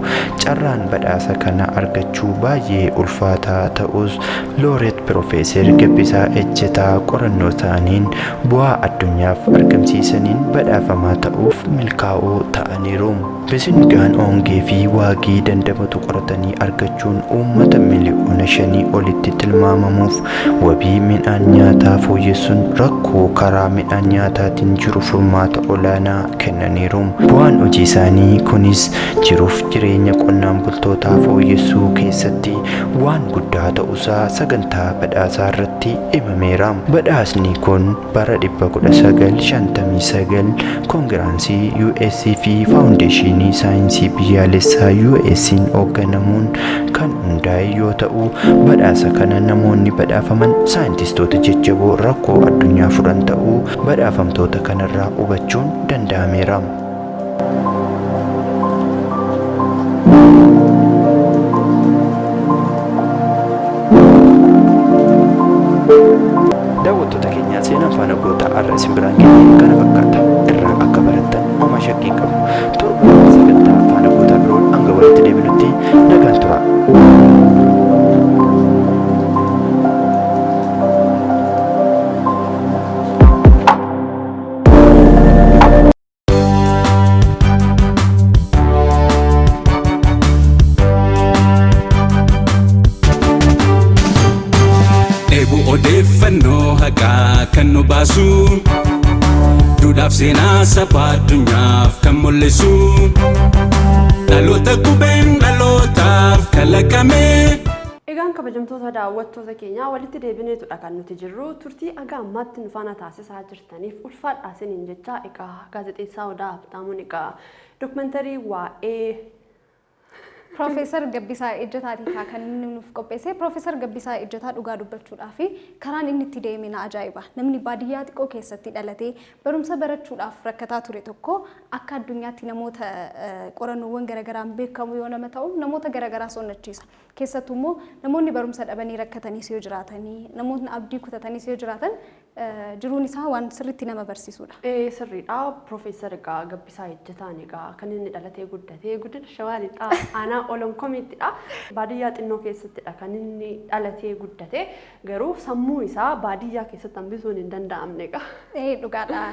carraan badhaasa kana argachuu baay'ee ulfaataa ta'us Looreet Piroofeesar Gabbisaa Ejjetaa qorannoo isaaniin bu'aa addunyaaf argamsiisaniin badhaafamaa ta'uuf milkaa'oo ta'aniiru. Bisingaan hongee fi waagii dandamatu qoratanii argachuun uummata miliyoona 5 olitti tilmaamamuuf wabii midhaan nyaataa fooyyessuun rakkoo karaa midhaan nyaataatiin jiru furmaata olaanaa kennaniiru. Bu'aan hojii isaanii kunis jiruuf jireenya qonnaan bultootaa fooyyessuu keessatti waan guddaa ta'uusaa sagantaa badhaasaa irratti himameera. Badhaasni kun bara 1959 koongiraansii US fi faawundeeshinii saayinsii biyyaalessaa US'n hoogganamuun kan hundaa'e yoo ta'u, badhaasa kana namoonni badhaafaman saayintistoota jajjaboo rakkoo addunyaa furan ta'uu badhaafamtoota kanarraa hubachuun danda'ameera. Daawwattoota keenyaa seenaan faana goota har'a isin biraan keenya kana fakkaata. Irraa akka barattan homaa shakkii qabu. Torban sagantaa faana goota biroon hanga walitti deebinutti nagaan tura. Odeeffannoo haqaa kan nu baasu duudhaaf seenaa saba addunyaaf kan mul'isu dhaloota qubeen dhalootaaf kalaqame. Egaan kabajamtoota daawwattoota keenyaa walitti deebineetudha kan nuti jirru. Turtii aga ammaatti nu faana taasisaa jirtaniif ulfaadhaa isiniin jecha egaa gaazexeessaa Odaa Habtaamuun egaa dookumentarii waa'ee Piroofeesar Gabbisaa Ejjetaatii kan inni nuuf qopheesse. Piroofeesar Gabbisaa Ejjetaa dhugaa dubbachuudhaaf karaan inni itti deeme na ajaa'iba. Namni baadiyyaa xiqqoo keessatti dhalatee barumsa barachuudhaaf rakkataa ture tokko akka addunyaatti namoota qorannoowwan garaagaraan beekamu yoo nama ta'u namoota garaagaraa sonnachiisa. Keessattuu immoo namoonni barumsa dhabanii rakkatanis yoo jiraatanii namoonni abdii kutatanis yoo jiraatan jiruun isaa waan sirriitti nama barsiisudha. Sirriidha. Piroofeesar Gabbisaa Ejjetaan egaa kan inni dhalatee guddatee guddina Shawaa Lixaa aanaa Olonkomiittidha. Baadiyyaa xinnoo keessattidha kan inni dhalatee guddate. Garuu sammuu isaa baadiyyaa keessatti hambisuun hin danda'amnedha. Dhugaadha.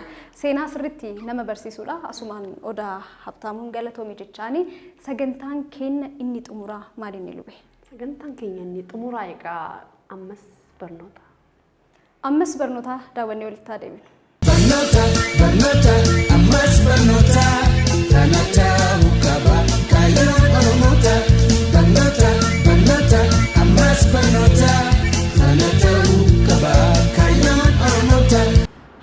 Seenaa sirriitti nama barsiisudha. Asumaan Odaa Habtaamuun galatoomii jechaani sagantaan keenya inni xumuraa maali inni lube? Sagantaan keenya inni xumuraa egaa ammas barnoota. Ammas barnoota daawwannee walitti haa deebinu. Barnoota, ammas barnoota, kana ta'uu qaba kaayyoon Oromoota. Barnoota, ammas barnoota, kana ta'uu qaba kaayyoon Oromoota.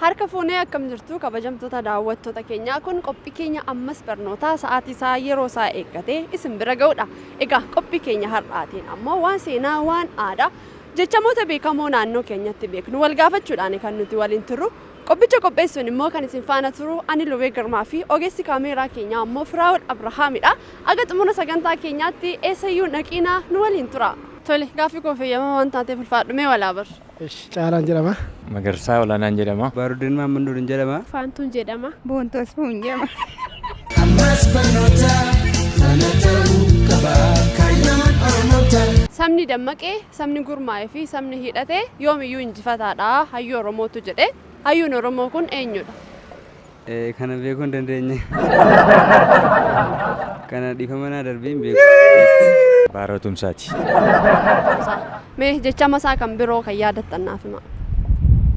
Harka fuunee akkam jirtu kabajamtoota daawwattoota keenyaa kun qophii keenya ammas barnootaa sa'aatii isaa yeroo isaa eeggatee isin bira ga'udha. Egaa qophii keenya har'aatiin ammoo waan seenaa waan aadaa jechamoota beekamoo naannoo keenyatti beeknu wal gaafachuudhaan kan nuti waliin turru. Qophicha qopheessuun immoo kan isin faana turu ani Lubee Girmaa fi ogeessi kaameeraa keenyaa ammoo Firaa'ol Abrahaamidha. Aga xumura sagantaa keenyaatti eessayyuu naqiinaa nu waliin tura. Tole gaaffii koo fayyama waan taateef ulfaadhumee walaa bar. Caalaan jedhama. Magarsaa Olaanaan jedhama. Baarudin Maammanduun jedhama. Faantuun jedhama. Boontoos Fuun jedhama. Ammas barnoota, kana ta'uu qaba kaayyoon Oromoota. Sabni dammaqee, sabni gurmaa'ee fi sabni hidhatee yoomiyyuu injifataadha hayyuu Oromootu jedhee. Hayyuun Oromoo kun eenyudha? Kana beekuu hin dandeenye. Kana dhiifama naa darbeen beeku. Baaroo Tumsaati. Mee jecha masaa kan biroo kan yaadattan naaf hima.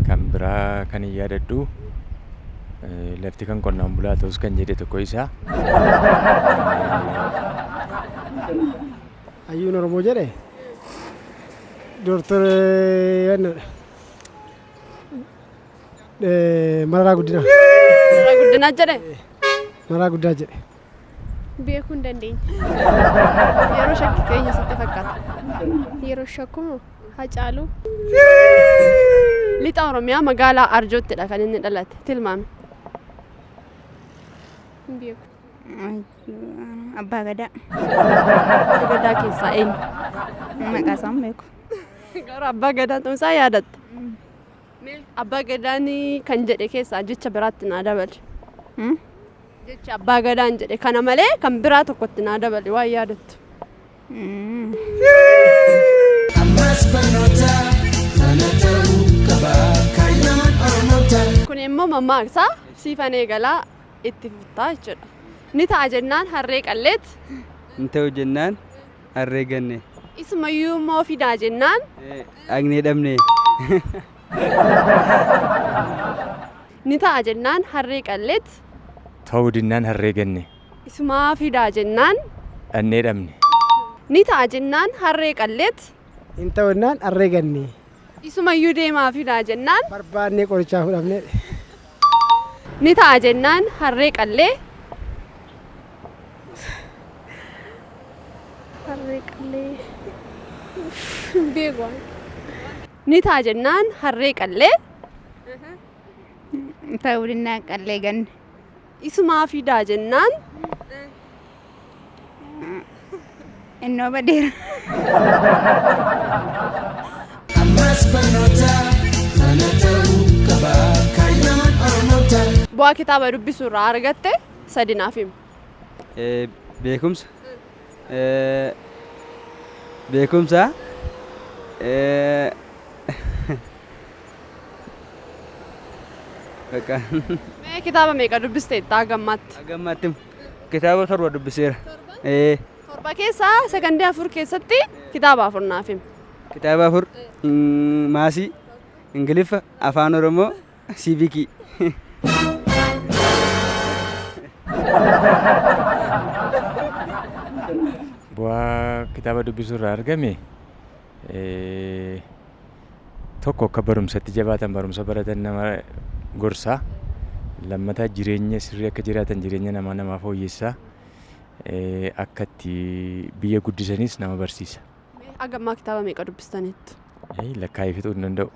Kan biraa kan hin yaadadhu lafti kan qonnaan bulaa ta'us kan jedhe tokko isaa Hayyuun Oromoo jedhe Dooktar Mararaa Guddinaa. Mararaa Guddinaa jedhe. Mararaa Guddinaa jedhe. Beekuu hin dandeenye. Yeroo shakki keenya sitti fakkaata. Yeroo shakkumu Hacaaluu. Lixa Oromiyaa magaalaa Arjoottidha kan inni dhalate. Tilmaami. Hin beeku. Abbaa Gadaa. Abbaa Gadaa keessaa eenyu? Maqaa isaa hin beeku. Gara Abbaa Gadaa ta'uusaa yaadatta. Abbaa Gadaan kan jedhe keessaa jecha biraatti naa dabali. Jecha Abbaa Gadaan jedhe kana malee kan biraa tokkotti naa dabali waan yaadattu. Ammas barnoota kana ta'uu qaba kaayyoon Oromoota. Kun immoo mammaaksa siifan eegalaa itti fuftaa jechuudha. Ni ta'a jennaan harree qalleet. Hin ta'u jennaan harree ganne. Isumayyuu immoo fidaa jennaan. Agnee dhabne. Ni ta'a jennaan harree qalleet. Ta'uu dinnaan harree ganne. Isumaa fidaa jennaan. Dhannee dhabne. Ni ta'a jennaan harree qalleet. Hin ta'u jennaan harree ganne. Isumayyuu deemaa fidaa jennaan. Barbaannee qorichaa fudhannee. Ni ta'a jennaan harree qallee. Harree qallee. Beeku. Ni ta'a jennaan harree qallee. Ta'uu dinnaan qallee ganne. Isumaa fidaa jennaan. Innoo badeera. Ammas barnoota kana ta'uu qaba kaayyoon Oromoota. Bu'aa kitaaba dubbisuu irraa argatte sadi naaf himi. Beekumsa. Beekumsa. Bakka. Mee kitaaba meeqa dubbiste gammaatti? Gammaatti kitaaba 7 dubbiseera. Torba keessaa sakandii 4 keessatti kitaaba 4 naaf himi. Kitaaba 4 maasii, Ingiliffa, Afaan Oromoo, Siivikii. Bu'aa kitaaba dubbisuu irraa argame tokko akka barumsatti jabaatan barumsa baratan nama gorsaa. Lammataa jireenya sirrii akka jiraatan jireenya namaa fooyyessaa. Akka itti biyya guddisanis nama barsiisa. Agammaa kitaaba meeqa dubbistaniittu? Lakkaa'ee fixuu hin danda'u.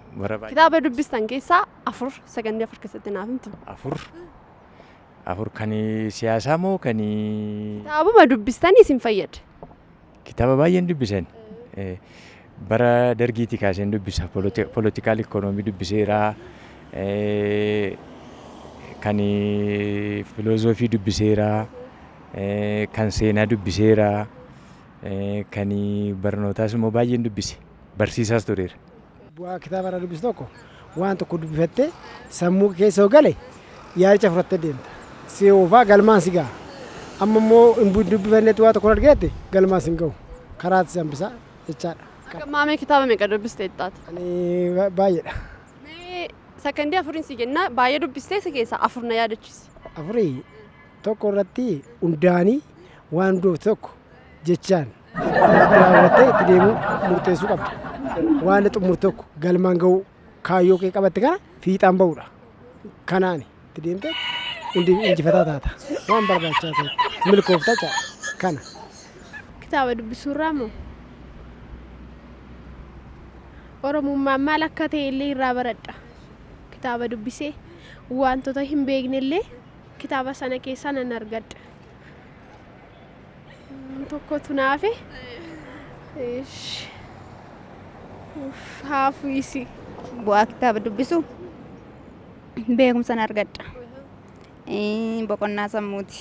Kitaaba dubbistan keessaa 4 sakandii 4 keessatti naaf himtu. 4 kan siyaasaa moo kan kitaabuma dubbistanii isin fayyada? Kitaaba baay'een dubbisan. Bara dargiitii kaaseen dubbisa. Poolitikaal ikoonoomii dubbiseera. Kan filoozofii dubbiseera. Kan seenaa dubbiseera. Kan barnootaas immoo baay'een dubbise. Barsiisaas tureera. Bu'aa kitaaba irraa dubbisu tokko waan tokko dubbifattee sammuu keessa gale yaadicha fudhattee deemta. Si oofaa galmaan si ga'a. Amma immoo hin dubbifanneetti waa tokko argeette galmaan si hin ga'u. Karaatti si hambisaa jechaadha. Agammaa mee kitaaba meeqa dubbiste jettaati? Ani baay'eedha. Mee sakandii 4 si jenna baay'ee dubbistee si keessaa 4 na yaadachiisi. 4 tokko irratti hundaanii waan dubbifte tokko jechaan raawwattee itti deemuu murteessuu qabda. Waan xumurte tokko galmaan ga'uu kaayyoo kee qabatte kana fiixaan ba'uudha. Kanaan itti deemtee hundi injifataa taata. Waan barbaachisaa ta'e milkooftaa jira. Kana. Kitaaba dubbisuu irraa moo? Oromummaan maal akka ta'e illee irraa baradha. Kitaaba dubbisee wantoota hin beekne illee kitaaba sana keessaa nan argadha. Tokkotu naafe. Haafuisi. Bu'aa kitaaba dubbisuu beekumsa nan argadha. Boqonnaa sammuuti.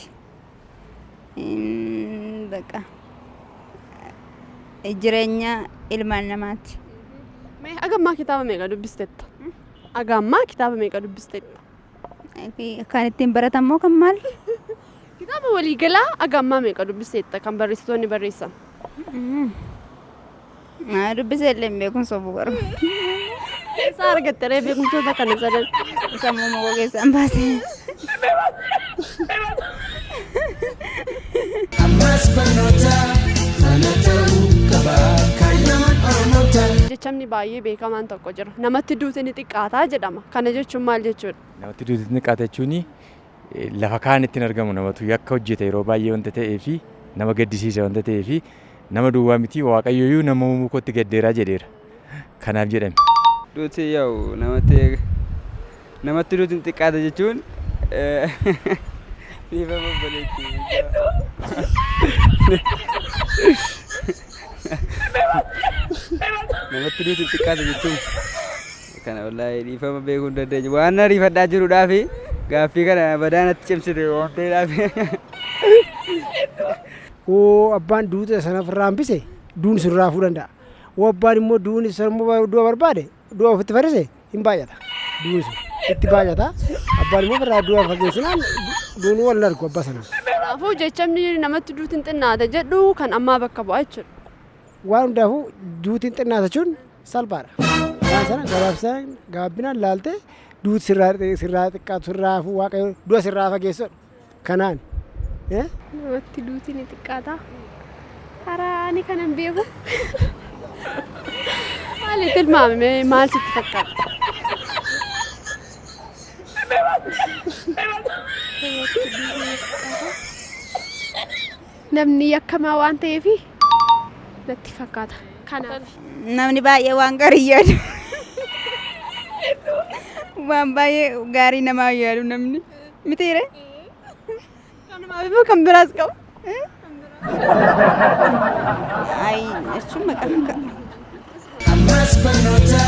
Bakka jireenya ilmaan namaati. Mee agammaa kitaaba meeqa dubbistetta? Agammaa kitaaba meeqa dubbistetta? Kan ittiin baratan moo kan maal? Kitaaba waliigalaa agammaa meeqa dubbistetta kan barreessitoonni barreessan? Dubbisee illee beekumsa ofuu garuu. Eessaa argattee beekumsoota kana sadan? Sammuu mokoo keessaan baasee. Ammas barnoota kana ta'uu qaba kaayyoon Oromoota. Jechamni baay'ee beekamaan tokko jira. Namatti duuti ni xiqqaataa jedhama. Kana jechuun maal jechuudha? Namatti duuti ni xiqqaata jechuun lafa kaan ittiin argamu namatu yakka hojjete yeroo baay'ee wanta ta'ee fi nama gaddisiisa wanta ta'ee fi nama duwwaa miti waaqayyoyyuu nama uumuu kootti gaddeeraa jedheera. Kanaaf jedhame. Duuti yoo namatti duuti ni xiqqaata jechuun dhiifa bobbaleetti. Namatti duuti ni xiqqaata jechuun kana wallaahi dhiifama beekuu hin dandeenye. Waan ariifadhaa jiruudhaaf gaaffii kana badaanatti cimsite waan ta'eedhaaf. Oo abbaan duuta sana ofirraa hambise duun sirraa fuudhuu danda'a. Oo abbaan immoo duun isa du'a barbaade du'a ofitti farise hin baay'ata. Duun sun itti baay'ata. Abbaan immoo ofirraa du'a fageessinaan duun wal argu abbaa sanaan. Kanaafuu jechamni namatti duuti ni xinnaata jedhu kan ammaa bakka bu'a jechuudha. Waan hundaafuu duuti ni xinnaata jechuun salphaadha. Waan sana gabaabsaan gaabbinaan laaltee duuti sirraa xiqqaatu sirraa fuudhu waaqayyo du'a sirraa fageessuudha. Kanaan. Namatti duuti ni xiqqaata. Haraa ani kanan beeku. Maali tilmaamame maal sitti fakkaata? Namni yakkamaa waan ta'eef natti fakkaata. Kanaaf Namni baay'ee waan gaarii yaadu. Waan baay'ee gaarii namaa yaadu namni. Mitiire? Kanumaaf immoo kan biraas qabu. Ay, jechuun maqaan Ammas barnoota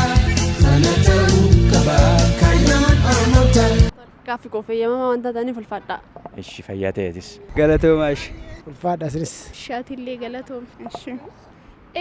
kana ta'uu qaba kaayyoon Oromoota. Gaaffii koo fayyamamaa wanta ta'aniif ulfaadhaa. Ishi fayyaa ta'eetis. Galatoomaa ishee. Ulfaadha asinis. shaatillee galatoomne.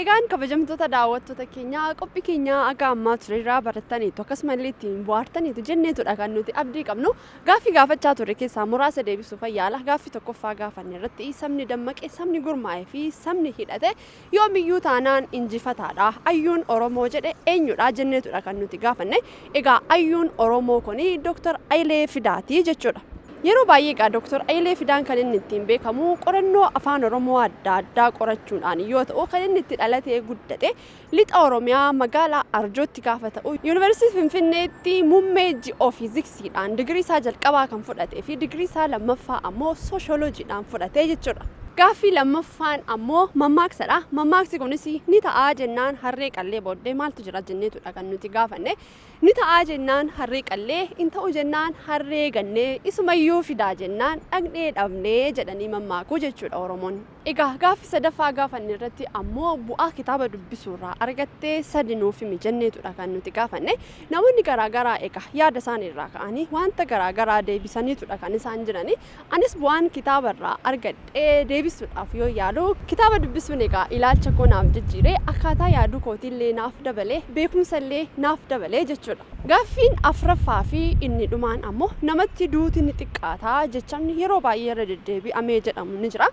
Egaan kabajamtoota daawwattoota keenyaa qophii keenyaa aga ammaa turerraa barattaniitu akkasumallee ittiin bohaartaniitu jenneetudha kan nuti abdii qabnu. Gaaffii gaafachaa turre keessaa muraasa deebisuuf yaala. Gaaffii tokkoffaa gaafanne irratti sabni dammaqee sabni gurmaa'ee fi sabni hidhate yoomiyyuu taanaan injifataadha. Ayyuun Oromoo jedhe eenyudha jenneetudha kan nuti gaafanne. Egaa ayyuun Oromoo kuni Dr. Hayilee Fidaati jechuudha. Yeroo baay'ee egaa Dr. Hayilee Fidaan kan inni ittiin beekamu qorannoo afaan Oromoo adda addaa qorachuudhaan yoo ta'u kan inni itti dhalatee guddate lixa Oromiyaa magaalaa Arjootti gaafa ta'u Yuunivarsiitii Finfinneetti muummee ji'oo fiiziksiidhaan digirii isaa jalqabaa kan fudhatee fi digirii isaa lammaffaa ammoo sooshooloojiidhaan fudhatee jechuudha. Gaaffii lammaffaan ammoo mammaaksadha. Mammaaksi kunis ni ta'aa jennaan harree qallee booddee maaltu jira jenneetudha kan nuti gaafanne. Ni ta'aa jennaan harree qallee, in ta'u jennaan harree gannee, isumayyuu fidaa jennaan dhaqnee dhabnee jedhanii mammaakuu jechuudha Oromoon. Egaa gaaffii sadaffaa gaafanne irratti ammoo bu'aa kitaaba dubbisuurraa argattee sadi nuuf himi jenneetudha kan nuti gaafanne. Namoonni garaagaraa egaa yaada isaaniirraa ka'anii wanta garaagaraa deebisaniitudha kan isaan jirani. Anis bu'aan kitaabarraa argadhee deebisuudhaaf yoo yaadu kitaaba dubbisuun egaa ilaalcha koo naaf jijjiiree akkaataa yaaduu kootiillee naaf dabalee beekumsallee naaf dabalee jechuudha. Gaaffiin afuraffaa fi inni dhumaan ammoo namatti duuti ni xiqqaataa jechamni yeroo baay'ee irra deddeebi'amee jedhamu ni jira.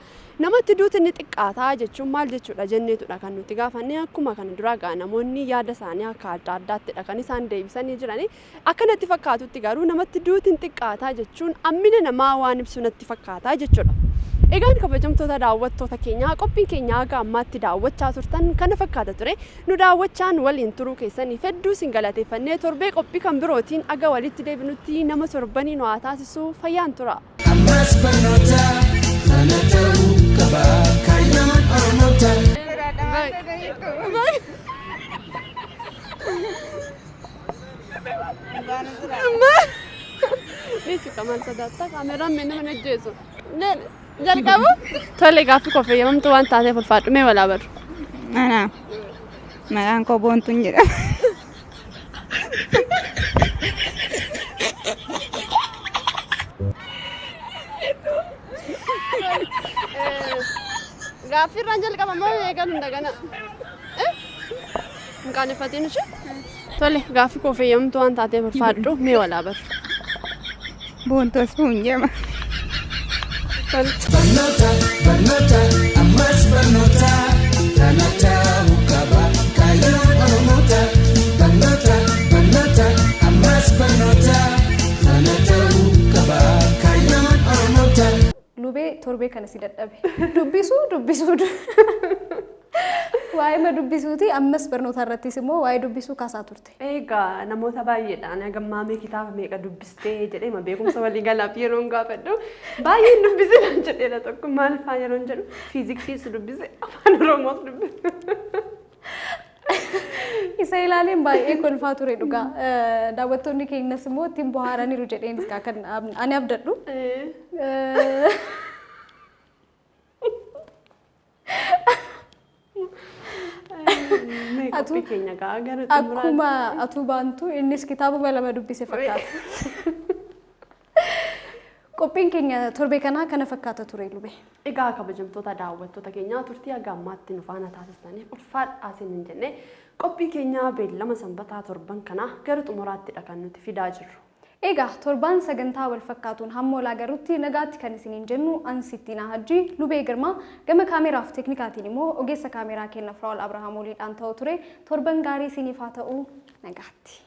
Namatti duuti ni xiqqaataa jechuun maal jechuudha jenneetudha kan nuti gaafanne. Akkuma kana dura gaa namoonni yaada isaanii akka adda addaattidha kan isaan deebisanii jirani. Akkanatti fakkaatutti garuu namatti duuti ni xiqqaataa jechuun hammina namaa waan ibsu natti fakkaataa jechuudha. Egaan kabajamtoota daawwattoota keenyaa qophiin keenya aga ammaatti daawwachaa turtan kana fakkaata ture. Nu daawwachaan waliin turuu keessaniif hedduu isin galateeffannee torbee qophii kan birootiin aga walitti deebinutti nama torbanii nu haa taasisu fayyaan tura. Ammas barnoota kana ta'uu qaba kaayyoon Oromoota. Isi kamal sadatta kameraan mena mana jeesu. Jalqabu tole gaaffii koo fayyamamtu waan taateef ulfaadhu mee walaa barru. Ana maqaan koo Boontuun jedhama. Gaaffii irraan jalqaba moo eegalu ndagana? Hin qaaneffatiin ishee? Tole gaaffii koo fayyamamtu waan taateef ulfaadhu mee walaa barru. Boontoos fuun jedhama. Barnoota barnoota ammas barnoota kana ta'uu qaba kaayyoon Oromoota. Barnoota barnoota ammas barnoota kana ta'uu qaba kaayyoon Oromoota. Lubee torbee kana si dadhabe. Dubbisuu. Waa'ee ma dubbisuuti ammas barnoota irrattis immoo waa'ee dubbisuu kaasaa turte. Egaa namoota baay'eedhaan gammaamee kitaaba meeqa dubbistee jedhee ma beekumsa walii galaaf yeroo gaafadhu baay'een dubbisee jedheera tokko maal faa yeroo jedhu fiiziksiis dubbise afaan oromoos dubbise. Isa ilaaleen baay'ee kolfaa ture dhugaa. Daawwattoonni keenyas immoo ittiin bohaaraniiru jedheen kan ani abdadhu. Akkuma atuu baantu innis kitaaba lama dubbise fakkaata. Qophiin keenya torbee kanaa kana fakkaata ture lube. Egaa kabajamtoota daawwattoota keenyaa turtii haga ammaatti nu faana taasistaniif ulfaadhaa isin jenne qophii keenya beellama sanbataa torban kanaa gara xumuraattidha kan nuti fidaa jirru. Egaa torban sagantaa wal fakkaatuun hamma olaa garuutti nagaatti kan isiniin jennu Ansittiinaa Hajji Lubee Girmaa gama kaameraaf teeknikaatiin immoo ogeessa kaameraa keenya Firaa'ol Abrahaam waliidhaan ta'u ture torban gaarii isiniif haa ta'u nagaatti.